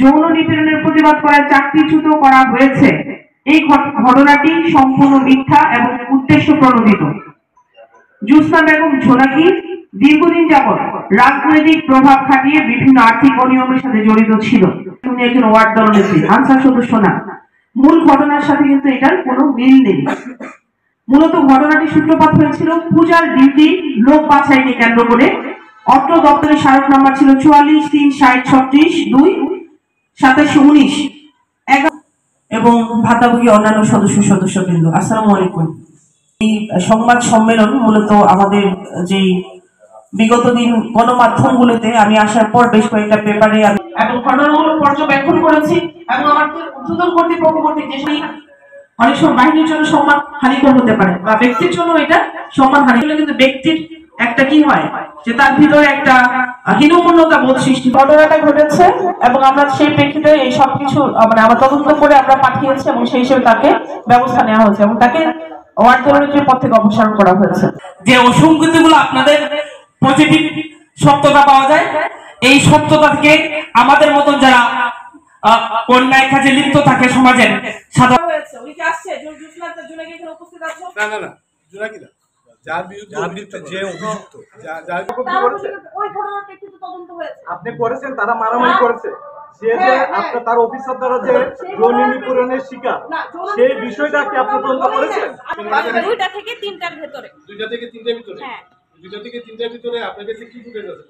যৌন নিপীড়নের প্রতিবাদ করায় চাকরিচ্যুত করা হয়েছে, এই ঘটনাটি সম্পূর্ণ মিথ্যা এবং উদ্দেশ্য প্রণোদিত। জুসনা বেগম জোনাকি দীর্ঘদিন যাবৎ রাজনৈতিক প্রভাব খাটিয়ে বিভিন্ন আর্থিক অনিয়মের সাথে জড়িত ছিল। উনি একজন ওয়ার্ড দলনেত্রী, আনসার সদস্য না। মূল ঘটনার সাথে কিন্তু এটার কোনো মিল নেই। মূলত ঘটনাটি সূত্রপাত হয়েছিল পূজার ডিউটি লোক বাছাইকে কেন্দ্র করে। অত্র দপ্তরের স্মারক নাম্বার ছিল 44-3-60-36-2-2719 এবং ভাতাভোগী অন্যান্য সদস্যবৃন্দ, আসসালামু আলাইকুম। এই সংবাদ সম্মেলন মূলত আমাদের যে বিগত দিন গণমাধ্যমগুলোতে আমি আসার পর বেশ কয়েকটা পেপারে এবং ঘটনাগুলো পর্যবেক্ষণ করেছি এবং আমার ঊর্ধ্বতন কর্তৃপক্ষ কর্তৃক যে অনেক সময় বাহিনীর জন্য সম্মান হানিকর হতে পারে বা ব্যক্তির জন্য এটা সম্মান হানি হলে কিন্তু ব্যক্তির একটা কি হয় যে তার ভিতরে একটা হীনমন্যতা বোধ সৃষ্টি। ঘটনাটা ঘটেছে এবং আমরা সেই প্রেক্ষিতে এই সবকিছু মানে আমরা তদন্ত করে আমরা পাঠিয়েছি এবং সেই হিসেবে তাকে ব্যবস্থা নেওয়া হয়েছে এবং তাকে ওয়ার্ড দলনেত্রীর পদ থেকে অপসারণ করা হয়েছে। যে অসংগতিগুলো আপনাদের পজিটিভ সত্যতা পাওয়া যায়, এই সত্যতা থেকে আমাদের মতন যারা অন্যায় কাজে লিপ্ত থাকে সমাজের সাধারণ আপনি করেছেন, তারা মারামারি করেছে, সে যে আপনার তার অফিসার দ্বারা যে যৌন নিপীড়নের শিকার, সেই বিষয়টা কি আপনি তদন্ত করেছেন? 2টা থেকে 3টার ভিতরে, 2টা থেকে 3টার ভিতরে, হ্যাঁ 2টা থেকে 3টার ভিতরে আপনার কাছে কি ফুটেজ আছে?